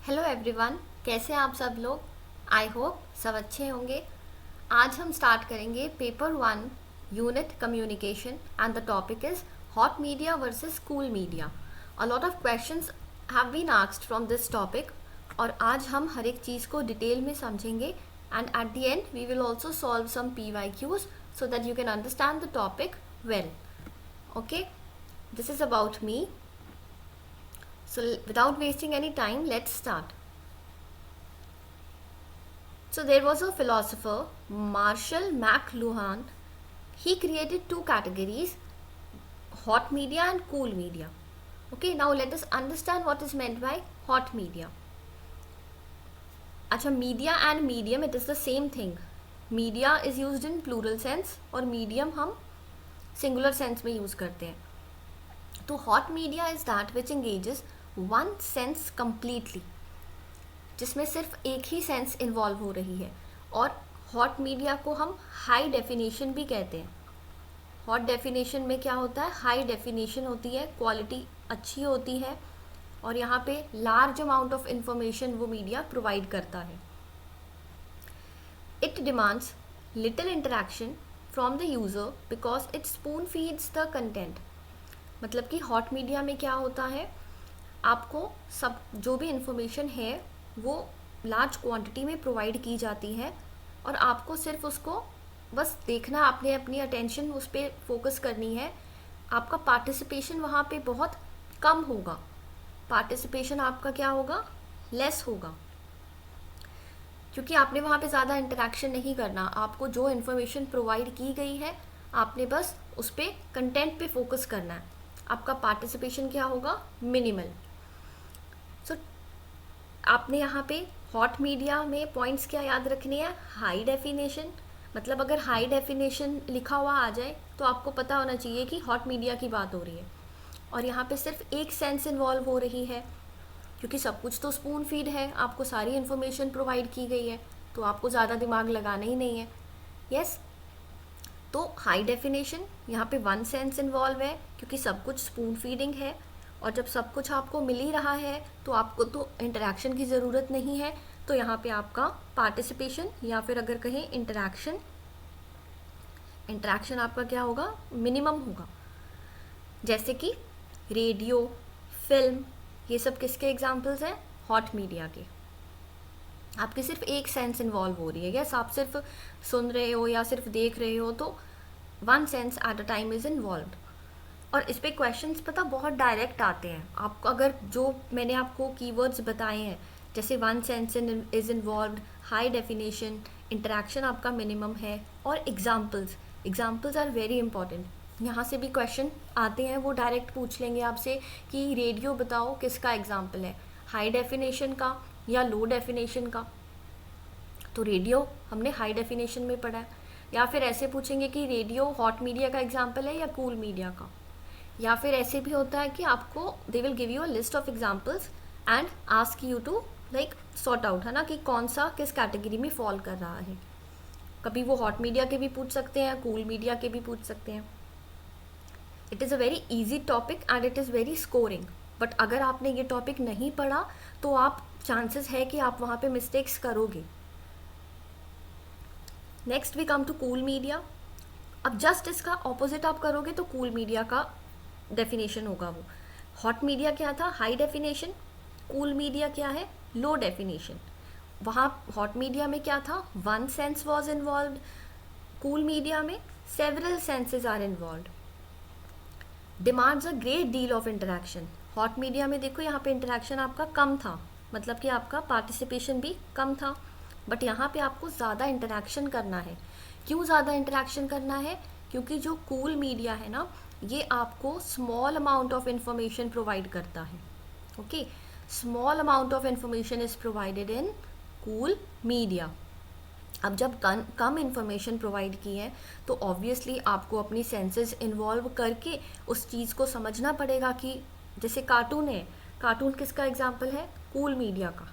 Hello everyone, कैसे हैं आप सब लोग। आई होप सब अच्छे होंगे। आज हम स्टार्ट करेंगे paper 1 unit communication and the topic is hot media versus cool media. A lot of questions have been asked from this topic और आज हम हर एक चीज़ को डिटेल में समझेंगे and at the end we will also solve some PYQs so that you can understand the topic well. Okay, this is about me. So without wasting any time, let's start. So there was a philosopher, Marshall McLuhan. He created two categories, hot media and cool media. Okay, now let us understand what is meant by hot media. अच्छा, media and medium, it is the same thing. Media is used in plural sense और medium हम singular sense में use करते हैं. तो hot media is that which engages one sense completely, जिसमें सिर्फ एक ही सेंस इन्वॉल्व हो रही है. और हॉट मीडिया को हम हाई डेफिनेशन भी कहते हैं. हॉट डेफिनेशन में क्या होता है, हाई डेफिनेशन होती है, क्वालिटी अच्छी होती है और यहाँ पे लार्ज अमाउंट ऑफ इंफॉर्मेशन वो मीडिया प्रोवाइड करता है. It demands little interaction from the user because it spoon feeds the content. मतलब कि हॉट मीडिया में क्या होता है, आपको सब जो भी इंफॉर्मेशन है वो लार्ज क्वांटिटी में प्रोवाइड की जाती है और आपको सिर्फ उसको बस देखना, आपने अपनी अटेंशन उस पर फोकस करनी है. आपका पार्टिसिपेशन वहाँ पे बहुत कम होगा. पार्टिसिपेशन आपका क्या होगा, लेस होगा, क्योंकि आपने वहाँ पे ज़्यादा इंटरेक्शन नहीं करना. आपको जो इन्फॉर्मेशन प्रोवाइड की गई है आपने बस उस पर कंटेंट पे फोकस करना है. आपका पार्टिसिपेशन क्या होगा, मिनिमल. सो आपने यहाँ पे हॉट मीडिया में पॉइंट्स क्या याद रखने हैं, हाई डेफिनेशन. मतलब अगर हाई डेफिनेशन लिखा हुआ आ जाए तो आपको पता होना चाहिए कि हॉट मीडिया की बात हो रही है. और यहाँ पे सिर्फ एक सेंस इन्वॉल्व हो रही है, क्योंकि सब कुछ तो स्पून फीड है, आपको सारी इन्फॉर्मेशन प्रोवाइड की गई है तो आपको ज़्यादा दिमाग लगाना ही नहीं है. यस, तो हाई डेफिनेशन यहाँ पे वन सेंस इन्वॉल्व है क्योंकि सब कुछ स्पून फीडिंग है. और जब सब कुछ आपको मिल ही रहा है तो आपको तो इंटरेक्शन की ज़रूरत नहीं है. तो यहाँ पे आपका पार्टिसिपेशन या फिर अगर कहें इंटरेक्शन आपका क्या होगा, मिनिमम होगा. जैसे कि रेडियो, फिल्म, ये सब किसके एग्जाम्पल्स हैं, हॉट मीडिया के. आपकी सिर्फ एक सेंस इन्वॉल्व हो रही है. यस, आप सिर्फ सुन रहे हो या सिर्फ देख रहे हो तो one sense at a time is involved. और इस पे क्वेश्चंस पता बहुत डायरेक्ट आते हैं आपको. अगर जो मैंने आपको कीवर्ड्स बताए हैं जैसे one sense is involved, high definition, interaction आपका मिनिमम है और एग्जाम्पल्स आर वेरी इंपॉर्टेंट. यहाँ से भी क्वेश्चन आते हैं, वो डायरेक्ट पूछ लेंगे आपसे कि रेडियो बताओ किसका एग्जाम्पल है, हाई डेफिनेशन का या लो डेफिनेशन का. तो रेडियो हमने हाई डेफिनेशन में पढ़ा है. या फिर ऐसे पूछेंगे कि रेडियो हॉट मीडिया का एग्जाम्पल है या कूल मीडिया का. या फिर ऐसे भी होता है कि आपको they will give you a list of examples and ask you to like sort out, है ना, कि कौन सा किस कैटेगरी में फॉल कर रहा है. कभी वो हॉट मीडिया के भी पूछ सकते हैं, कूल मीडिया के भी पूछ सकते हैं. It is a very easy topic and it is very scoring. But अगर आपने ये टॉपिक नहीं पढ़ा तो आप चांसेस है कि आप वहाँ पे मिस्टेक्स करोगे. Next we come to cool media. अब जस्ट इसका ऑपोजिट आप करोगे तो कूल मीडिया का डेफिनेशन होगा वो. हॉट मीडिया क्या था, हाई डेफिनेशन. कूल मीडिया क्या है, लो डेफिनेशन. वहाँ हॉट मीडिया में क्या था, one sense was involve. Cool media में several senses are involve. Demands a great deal of interaction. Hot media में देखो यहाँ पे इंटरेक्शन आपका कम था, मतलब कि आपका पार्टिसिपेशन भी कम था. बट यहाँ पे आपको ज़्यादा इंटरेक्शन करना है. क्यों ज़्यादा इंटरेक्शन करना है, क्योंकि जो कूल मीडिया है ना, ये आपको small amount of information provide करता है. Okay, small amount of information is provided in cool media. अब जब कम इंफॉर्मेशन प्रोवाइड की है तो ऑब्वियसली आपको अपनी सेंसेस इन्वॉल्व करके उस चीज़ को समझना पड़ेगा. कि जैसे कार्टून है, कार्टून किसका एग्जाम्पल है, कूल मीडिया का.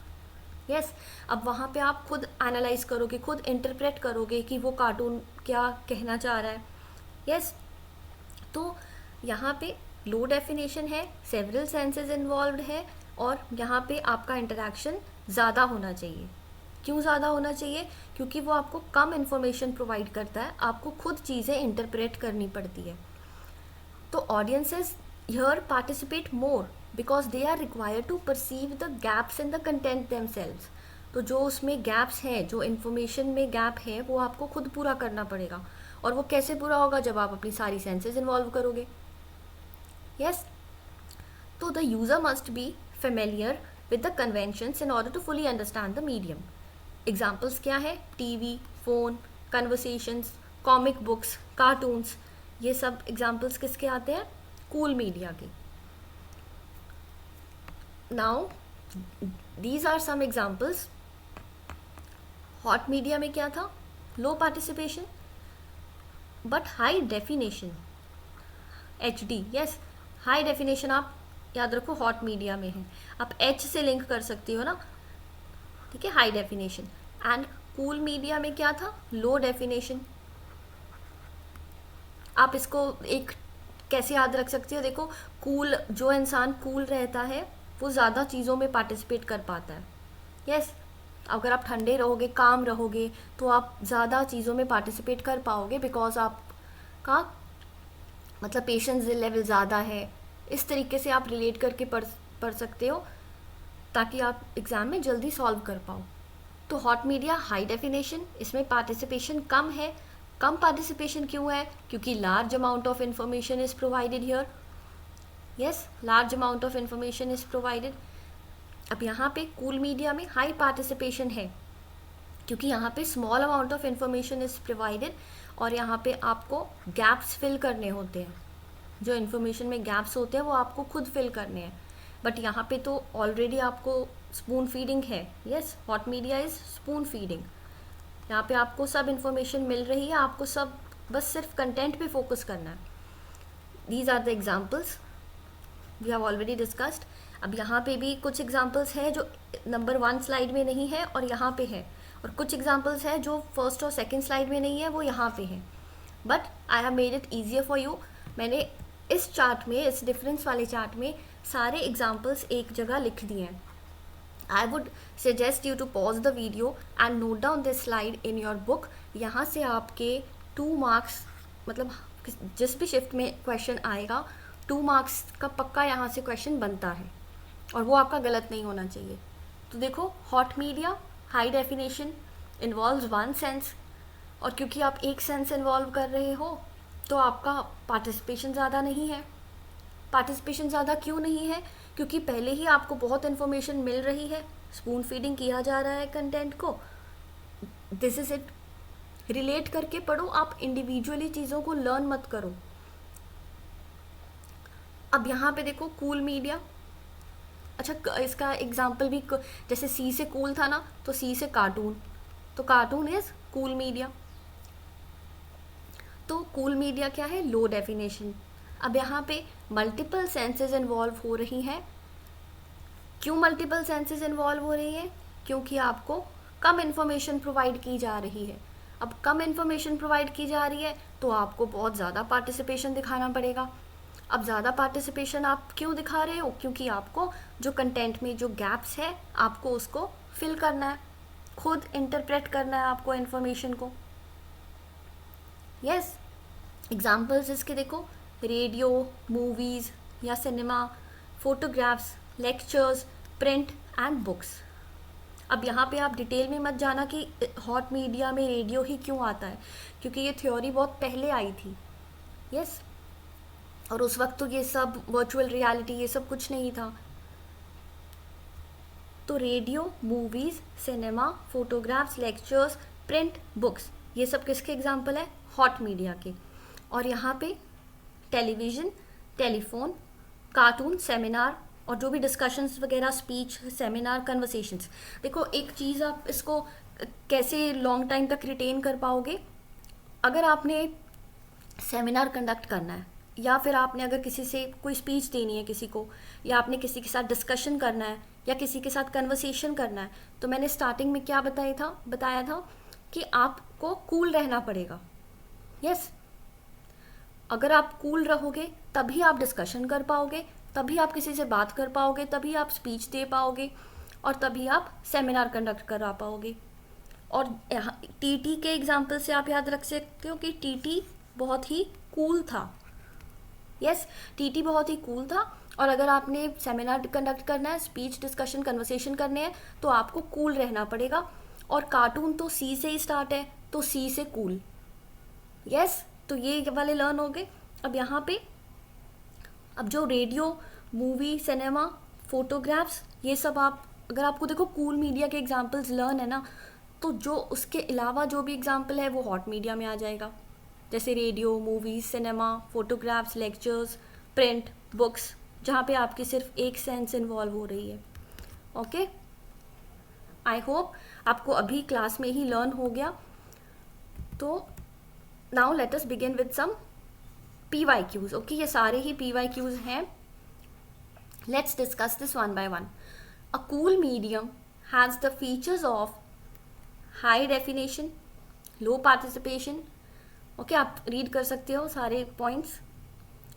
यस, अब वहाँ पे आप खुद एनालाइज करोगे, खुद इंटरप्रेट करोगे कि वो कार्टून क्या कहना चाह रहा है. यस, तो यहाँ पे लो डेफिनेशन है, सेवरल सेंसेस इन्वॉल्व है और यहाँ पे आपका इंटरेक्शन ज़्यादा होना चाहिए। क्यों ज़्यादा होना चाहिए? क्योंकि वो आपको कम इन्फॉर्मेशन प्रोवाइड करता है, आपको खुद चीज़ें इंटरप्रेट करनी पड़ती है। तो audiences here participate more because they are required to perceive the gaps in the content themselves. तो जो उसमें गैप्स हैं, जो इन्फॉर्मेशन में गैप है, वो आपको खुद पूरा करना पड़ेगा। और वो कैसे पूरा होगा? जब आप अपनी सारी सेंसेस इन्वॉल्व करोगे। यस, तो the user must be familiar with the conventions in order to fully understand the medium. Examples क्या है? TV, phone, conversations, comic books, cartoons, ये सब एग्जाम्पल्स किसके आते हैं? कूल मीडिया के। Now these are some examples. Hot media में क्या था? Low participation but high definition, HD। Yes, high definition आप याद रखो हॉट मीडिया में है, आप H से लिंक कर सकती हो ना, ठीक है, high definition. And cool media में क्या था? Low definition. आप इसको एक कैसे याद रख सकती हो? देखो, कूल, जो इंसान कूल रहता है वो ज़्यादा चीज़ों में पार्टिसिपेट कर पाता है। यस, अगर आप ठंडे रहोगे, काम रहोगे, तो आप ज़्यादा चीज़ों में पार्टिसिपेट कर पाओगे बिकॉज आपका मतलब पेशेंस लेवल ज़्यादा है। इस तरीके से आप रिलेट करके पढ़ सकते हो ताकि आप एग्ज़ाम में जल्दी सॉल्व कर पाओ। तो हॉट मीडिया हाई डेफिनेशन, इसमें पार्टिसिपेशन कम है। कम पार्टिसिपेशन क्यों है? क्योंकि large amount of information is provided here. Yes, large amount of information is provided. अब यहाँ पे कूल मीडिया में हाई पार्टिसिपेशन है क्योंकि यहाँ पे small amount of information is provided और यहाँ पे आपको गैप्स फिल करने होते हैं। जो इन्फॉर्मेशन में गैप्स होते हैं वो आपको खुद फिल करने हैं। बट यहाँ पे तो ऑलरेडी आपको स्पून फीडिंग है। Yes, hot media is spoon feeding. यहाँ पे आपको सब इन्फॉर्मेशन मिल रही है, आपको सब बस सिर्फ कंटेंट पे फोकस करना है। These are the examples we have already discussed. अब यहाँ पे भी कुछ एग्जाम्पल्स हैं जो नंबर 1 स्लाइड में नहीं है और यहाँ पे है, और कुछ एग्जाम्पल्स हैं जो फर्स्ट और सेकंड स्लाइड में नहीं है, वो यहाँ पे है। But I have made it easier for you. मैंने इस चार्ट में, इस डिफरेंस वाले चार्ट में सारे एग्जाम्पल्स एक जगह लिख दिए हैं। I would suggest you to pause the video and note down this slide in your book। यहाँ से आपके 2 मार्क्स, मतलब जिस भी शिफ्ट में क्वेश्चन आएगा 2 मार्क्स का पक्का यहाँ से क्वेश्चन बनता है और वो आपका गलत नहीं होना चाहिए। तो देखो, hot media high definition involves 1 sense, और क्योंकि आप एक सेंस इन्वॉल्व कर रहे हो तो आपका पार्टिसिपेशन ज़्यादा नहीं है। पार्टिसिपेशन ज़्यादा क्यों नहीं है? क्योंकि पहले ही आपको बहुत इन्फॉर्मेशन मिल रही है, स्पून फीडिंग किया जा रहा है कंटेंट को। This is it. रिलेट करके पढ़ो, आप इंडिविजुअली चीज़ों को लर्न मत करो। अब यहाँ पे देखो कूल मीडिया, अच्छा इसका एग्जाम्पल भी, जैसे सी से कूल था ना, तो सी से कार्टून, तो कार्टून इज कूल मीडिया। तो कूल मीडिया क्या है? Low definition. अब यहाँ पे मल्टीपल सेंसेस इन्वॉल्व हो रही हैं। क्यों मल्टीपल सेंसेस इन्वॉल्व हो रही है? क्योंकि आपको कम इन्फॉर्मेशन प्रोवाइड की जा रही है। अब कम इन्फॉर्मेशन प्रोवाइड की जा रही है तो आपको बहुत ज़्यादा पार्टिसिपेशन दिखाना पड़ेगा। अब ज़्यादा पार्टिसिपेशन आप क्यों दिखा रहे हो? क्योंकि आपको जो कंटेंट में जो गैप्स है आपको उसको फिल करना है, खुद इंटरप्रेट करना है आपको इन्फॉर्मेशन को। यस, एग्जाम्पल्स इसके देखो, रेडियो, मूवीज़ या cinema, photographs, lectures, print and books. अब यहाँ पे आप डिटेल में मत जाना कि हॉट मीडिया में रेडियो ही क्यों आता है, क्योंकि ये थ्योरी बहुत पहले आई थी। यस, और उस वक्त तो ये सब वर्चुअल रियलिटी ये सब कुछ नहीं था। तो radio, movies, cinema, photographs, lectures, print, books, ये सब किसके एग्जाम्पल है? हॉट मीडिया के। और यहाँ पे टेलीविज़न, टेलीफोन, कार्टून, सेमिनार और जो भी डिस्कशंस वगैरह, स्पीच, सेमिनार, कन्वर्सेशंस। देखो, एक चीज़ आप इसको कैसे लॉन्ग टाइम तक रिटेन कर पाओगे? अगर आपने सेमिनार कंडक्ट करना है या फिर आपने अगर किसी से कोई स्पीच देनी है किसी को, या आपने किसी के साथ डिस्कशन करना है या किसी के साथ कन्वर्सेशन करना है, तो मैंने स्टार्टिंग में क्या बताया था कि आपको कूल रहना पड़ेगा। यस, अगर आप कूल रहोगे तभी आप डिस्कशन कर पाओगे, तभी आप किसी से बात कर पाओगे, तभी आप स्पीच दे पाओगे, और तभी आप सेमिनार कंडक्ट करा पाओगे। और यहाँ टीटी के एग्जाम्पल से आप याद रख सकते हो कि टीटी बहुत ही कूल था। यस, टीटी बहुत ही कूल था। और अगर आपने सेमिनार कंडक्ट करना है, स्पीच, डिस्कशन, कन्वर्सेशन करने हैं, तो आपको कूल रहना पड़ेगा। और कार्टून तो सी से ही स्टार्ट है, तो सी से कूल। यस, तो ये वाले लर्न हो गए। अब यहाँ पे अब जो रेडियो, मूवी, सिनेमा, फोटोग्राफ्स, ये सब आप अगर आपको देखो कूल मीडिया के एग्जाम्पल्स लर्न है ना, तो जो उसके अलावा जो भी एग्जाम्पल है वो हॉट मीडिया में आ जाएगा। जैसे radio, movies, cinema, photographs, lectures, print, books, जहाँ पे आपकी सिर्फ एक सेंस इन्वॉल्व हो रही है। ओके, आई होप आपको अभी क्लास में ही लर्न हो गया। तो now let us begin with some PYQs। Okay, ये सारे ही PYQs हैं। Let's discuss this one by one. A cool medium has the features of high definition, low participation. Okay, आप रीड कर सकते हो सारे पॉइंट्स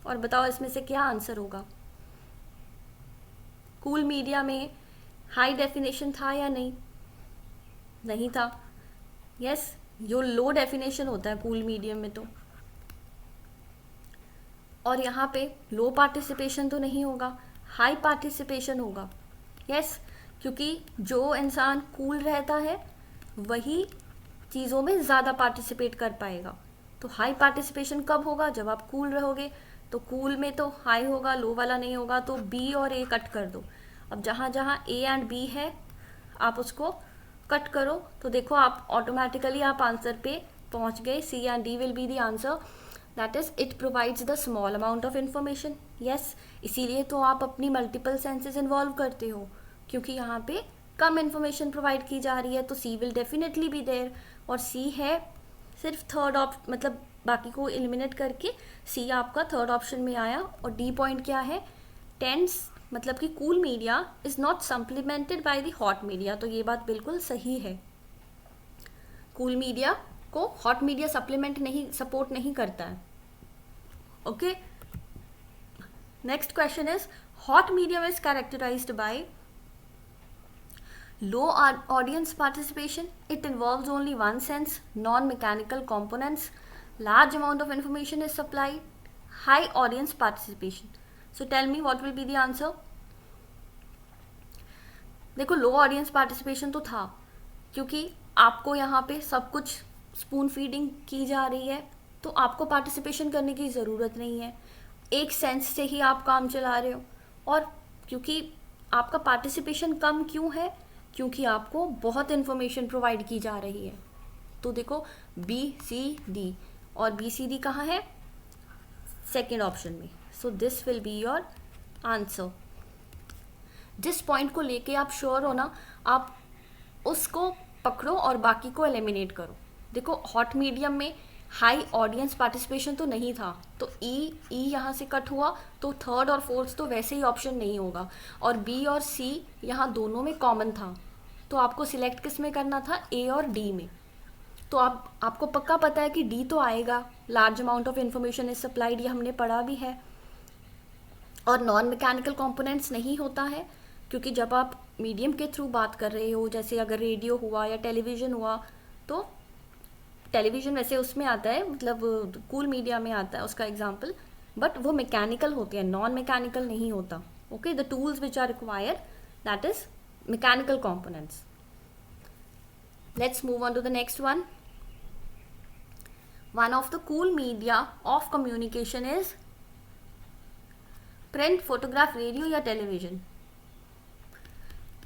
और बताओ इसमें से क्या आंसर होगा। कूल मीडिया में हाई डेफिनेशन था या नहीं? नहीं था। यस, यो लो डेफिनेशन होता है कूल मीडियम में तो। और यहाँ पे लो पार्टिसिपेशन तो नहीं होगा, हाई पार्टिसिपेशन होगा। यस, क्योंकि जो इंसान कूल रहता है वही चीज़ों में ज़्यादा पार्टिसिपेट कर पाएगा। तो हाई पार्टिसिपेशन कब होगा? जब आप कूल रहोगे। तो कूल में तो हाई होगा, लो वाला नहीं होगा। तो बी और ए कट कर दो। अब जहाँ जहाँ ए एंड बी है आप उसको कट करो, तो देखो आप ऑटोमेटिकली आप आंसर पे पहुँच गए। C and D will be the answer. That is it provides the small amount of information. Yes, इसीलिए तो आप अपनी मल्टीपल सेंसेस इन्वॉल्व करते हो, क्योंकि यहाँ पे कम इन्फॉर्मेशन प्रोवाइड की जा रही है। तो सी विल डेफिनेटली बी देयर। और सी है सिर्फ थर्ड मतलब बाकी को एलिमिनेट करके सी आपका थर्ड ऑप्शन में आया। और डी पॉइंट क्या है? टेंस, मतलब कि cool media is not supplemented by the hot media. तो ये बात बिल्कुल सही है। कूल मीडिया को हॉट मीडिया सपोर्ट नहीं करता है। Okay, next question is hot medium is characterized by low audience participation, it involves only one sense, non-mechanical components, large amount of information is supplied, high audience participation. So tell me what will be the answer. देखो, लो audience participation तो था क्योंकि आपको यहाँ पे सब कुछ spoon feeding की जा रही है, तो आपको पार्टिसिपेशन करने की ज़रूरत नहीं है। एक सेंस से ही आप काम चला रहे हो। और क्योंकि आपका पार्टिसिपेशन कम क्यों है? क्योंकि आपको बहुत इन्फॉर्मेशन प्रोवाइड की जा रही है। तो देखो BCD, और BCD कहाँ है? सेकेंड ऑप्शन में। So this will be your answer. जिस पॉइंट को लेके आप श्योर हो ना, आप उसको पकड़ो और बाकी को एलिमिनेट करो। देखो, हॉट मीडियम में हाई ऑडियंस पार्टिसिपेशन तो नहीं था, तो ई यहाँ से कट हुआ, तो थर्ड और फोर्थ तो वैसे ही ऑप्शन नहीं होगा। और बी और सी यहाँ दोनों में कॉमन था, तो आपको सिलेक्ट किस में करना था? ए और डी में। तो आपको पक्का पता है कि डी तो आएगा। Large amount of information is supplied, ये हमने पढ़ा भी है। और नॉन मैकेनिकल कंपोनेंट्स नहीं होता है, क्योंकि जब आप मीडियम के थ्रू बात कर रहे हो, जैसे अगर रेडियो हुआ या टेलीविज़न हुआ, तो टेलीविज़न वैसे उसमें आता है, मतलब कूल मीडिया में आता है उसका एग्जाम्पल, बट वो मैकेनिकल होते हैं, नॉन मैकेनिकल नहीं होता। Okay, the tools which are required, that is mechanical components. Let's move on to the next one. One of the cool media of communication is print, photograph, radio या television.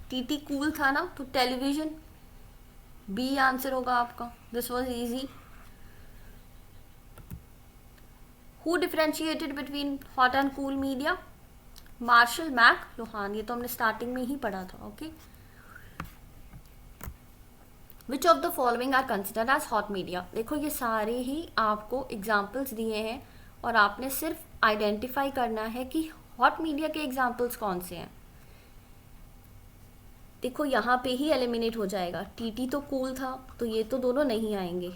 टीटी cool था ना, तो television b answer होगा आपका। This was easy. Who differentiated between hot and cool media? Marshall McLuhan, ये तो हमने स्टार्टिंग में ही पढ़ा था। Okay, which of the following are considered as hot media? देखो, ये सारे ही आपको एग्जाम्पल्स दिए हैं और आपने सिर्फ आइडेंटिफाई करना है कि हॉट मीडिया के एग्जाम्पल्स कौन से हैं। देखो, यहाँ पे ही एलिमिनेट हो जाएगा। टीटी तो कूल था, तो ये तो दोनों नहीं आएंगे।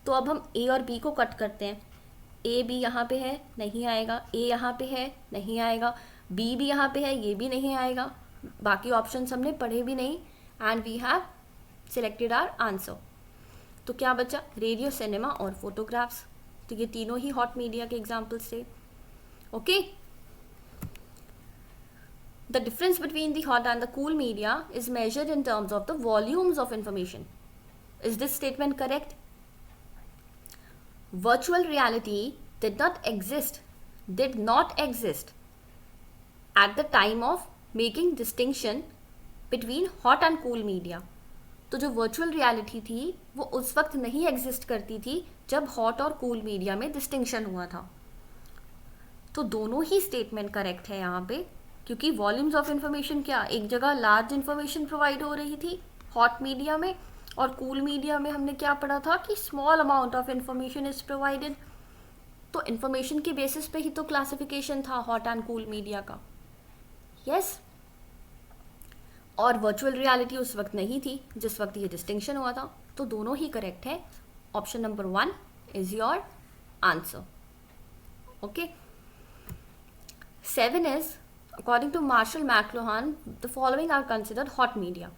तो अब हम ए और बी को कट करते हैं। ए बी यहाँ पे है, नहीं आएगा। ए यहाँ पे है, नहीं आएगा। बी भी यहाँ पे है, ये भी नहीं आएगा, बाकी ऑप्शन हमने पढ़े भी नहीं, and we have selected our answer. तो क्या बचा? रेडियो, सिनेमा और फोटोग्राफ्स। तो ये तीनों ही हॉट मीडिया के एग्जाम्पल्स थे। Okay, the difference between the hot and the cool media is measured in terms of the volumes of information. Is this statement correct? Virtual reality did not exist at the time of making distinction between hot and cool media. तो जो virtual reality थी वो उस वक्त नहीं exist करती थी जब हॉट और कूल मीडिया में डिस्टिंक्शन हुआ था। तो दोनों ही स्टेटमेंट करेक्ट है यहाँ पे, क्योंकि वॉल्यूम्स ऑफ इंफॉर्मेशन क्या, एक जगह लार्ज इंफॉर्मेशन प्रोवाइड हो रही थी हॉट मीडिया में, और कूल मीडिया में हमने क्या पढ़ा था कि small amount of information is provided. तो इंफॉर्मेशन के बेसिस पे ही तो क्लासिफिकेशन था हॉट एंड कूल मीडिया का। यस, और वर्चुअल रियलिटी उस वक्त नहीं थी जिस वक्त ये डिस्टिंक्शन हुआ था। तो दोनों ही करेक्ट है। Option number 1 is your answer. Okay, 7 is according to Marshall McLuhan the following are considered hot media.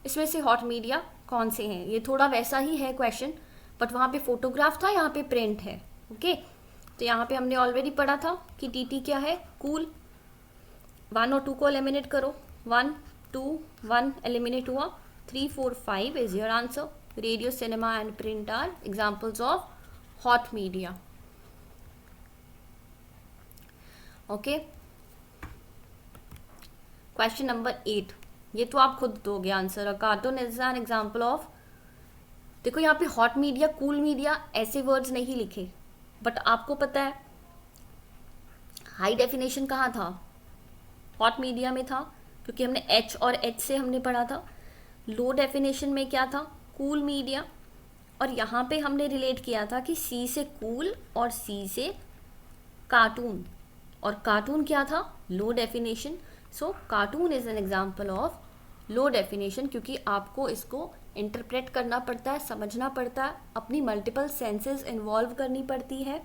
इसमें से हॉट मीडिया कौन से हैं? ये थोड़ा वैसा ही है क्वेश्चन, बट वहाँ पे फोटोग्राफ था, यहाँ पे प्रिंट है। ओके, तो यहाँ पे हमने ऑलरेडी पढ़ा था कि टीटी क्या है, कूल। 1 और 2 को एलिमिनेट करो, 1 2 1 एलिमिनेट हुआ, 3 4 5 is your answer. Radio, cinema and print are examples of hot media. Okay, question number 8, ये तो आप खुद दोगे आंसर। A cartoon is an example of. देखो यहाँ पे हॉट मीडिया, कूल मीडिया ऐसे वर्ड्स नहीं लिखे, बट आपको पता है हाई डेफिनेशन कहाँ था? हॉट मीडिया में था, क्योंकि हमने एच और एच से हमने पढ़ा था। लो डेफिनेशन में क्या था? Cool media. और यहाँ पे हमने रिलेट किया था कि सी से कूल और सी से कार्टून, और कार्टून क्या था? Low definition. So cartoon is an example of low definition, क्योंकि आपको इसको इंटरप्रेट करना पड़ता है, समझना पड़ता है, अपनी मल्टीपल सेंसेस इन्वॉल्व करनी पड़ती है,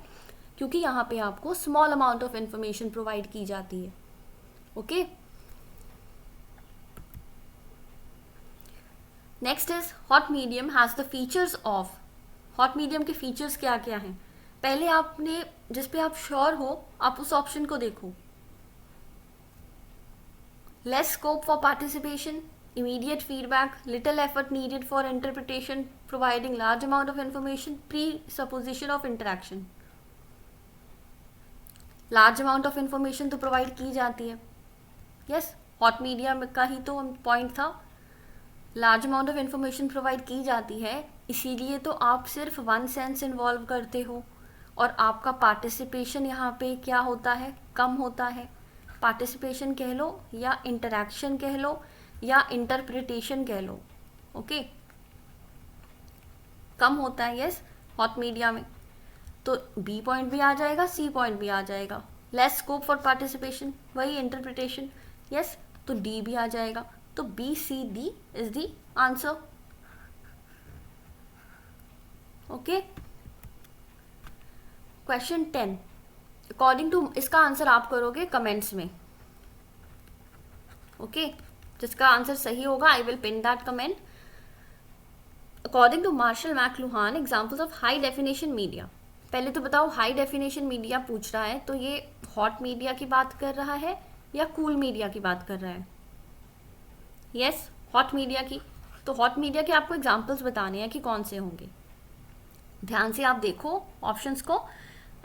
क्योंकि यहाँ पे आपको small amount of information provide की जाती है। Okay, next is hot medium has the features of. Hot medium के फीचर्स क्या क्या हैं? पहले आपने जिस पे आप श्योर हो आप उस ऑप्शन को देखो। Less scope for participation, immediate feedback, little effort needed for interpretation, providing large amount of information, presupposition of interaction. Large amount of information तो प्रोवाइड की जाती है। यस, हॉट मीडिया का ही तो पॉइंट था, large amount of information provide की जाती है, इसीलिए तो आप सिर्फ 1 सेंस इन्वॉल्व करते हो, और आपका पार्टिसिपेशन यहाँ पे क्या होता है? कम होता है। पार्टिसिपेशन कह लो या इंटरैक्शन कह लो या इंटरप्रिटेशन कह लो, ओके, कम होता है। यस, हॉट मीडिया में तो बी पॉइंट भी आ जाएगा, सी पॉइंट भी आ जाएगा। लेस स्कोप फॉर पार्टिसिपेशन, वही इंटरप्रिटेशन। यस, तो डी भी आ जाएगा। तो B C D is the answer. Okay, question 10 according to, इसका आंसर आप करोगे कमेंट्स में। ओके, जिसका आंसर सही होगा I will pin that comment. According to Marshall McLuhan examples of high definition media. पहले तो बताओ, हाई डेफिनेशन मीडिया पूछ रहा है, तो ये हॉट मीडिया की बात कर रहा है या कूल मीडिया की बात कर रहा है? यस, हॉट मीडिया की। तो हॉट मीडिया के आपको एग्जाम्पल्स बताने हैं कि कौन से होंगे। ध्यान से आप देखो ऑप्शंस को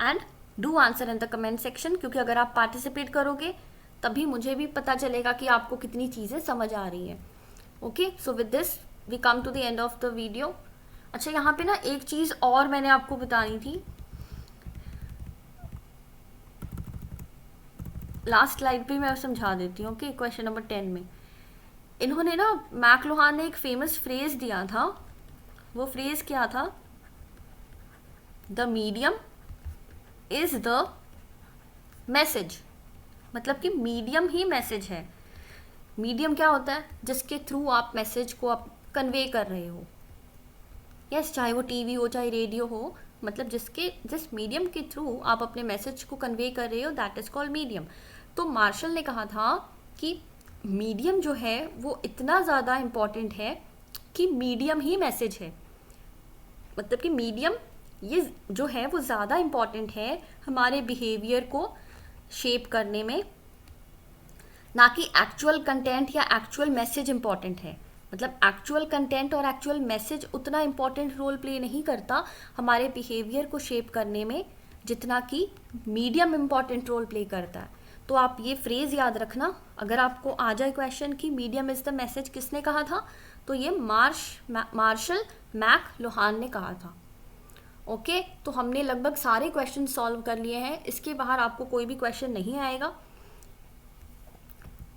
and do answer in the comment section, क्योंकि अगर आप पार्टिसिपेट करोगे तभी मुझे भी पता चलेगा कि आपको कितनी चीज़ें समझ आ रही हैं। Okay, so with this we come to the end of the video. अच्छा, यहाँ पे ना एक चीज़ और मैंने आपको बतानी थी, लास्ट स्लाइड पे मैं समझा देती हूँ। ओके, क्वेश्चन नंबर 10 में इन्होंने ना, मैक्लुहान ने एक फेमस फ्रेज दिया था। वो फ्रेज क्या था? The medium is the message. मतलब कि मीडियम ही मैसेज है। मीडियम क्या होता है? जिसके थ्रू आप मैसेज को आप कन्वे कर रहे हो। यस, चाहे वो टीवी हो चाहे रेडियो हो, मतलब जिस मीडियम के थ्रू आप अपने मैसेज को कन्वे कर रहे हो, दैट इज कॉल्ड मीडियम। तो मार्शल ने कहा था कि मीडियम जो है वो इतना ज़्यादा इम्पॉर्टेंट है कि मीडियम ही मैसेज है, मतलब कि मीडियम ये जो है वो ज़्यादा इम्पॉर्टेंट है हमारे बिहेवियर को शेप करने में, ना कि एक्चुअल कंटेंट या एक्चुअल मैसेज इम्पॉर्टेंट है। मतलब एक्चुअल कंटेंट और एक्चुअल मैसेज उतना इम्पॉर्टेंट रोल प्ले नहीं करता हमारे बिहेवियर को शेप करने में जितना कि मीडियम इम्पॉर्टेंट रोल प्ले करता है। तो आप ये फ्रेज़ याद रखना, अगर आपको आ जाए क्वेश्चन कि मीडियम इज़ द मैसेज किसने कहा था, तो ये मार्शल मैकलुहान ने कहा था। ओके, तो हमने लगभग सारे क्वेश्चन सॉल्व कर लिए हैं, इसके बाहर आपको कोई भी क्वेश्चन नहीं आएगा।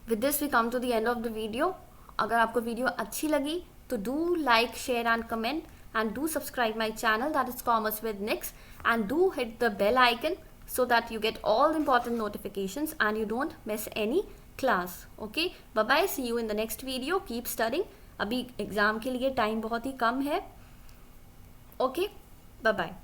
With this we come to the end of the video. अगर आपको वीडियो अच्छी लगी तो do like, share and comment, and do subscribe my channel, that is Commerce with Nix, and do hit the bell icon so that you get all the important notifications and you don't miss any class. Okay, bye bye, see you in the next video. Keep studying. अभी exam के लिए time बहुत ही कम है. Okay, bye bye.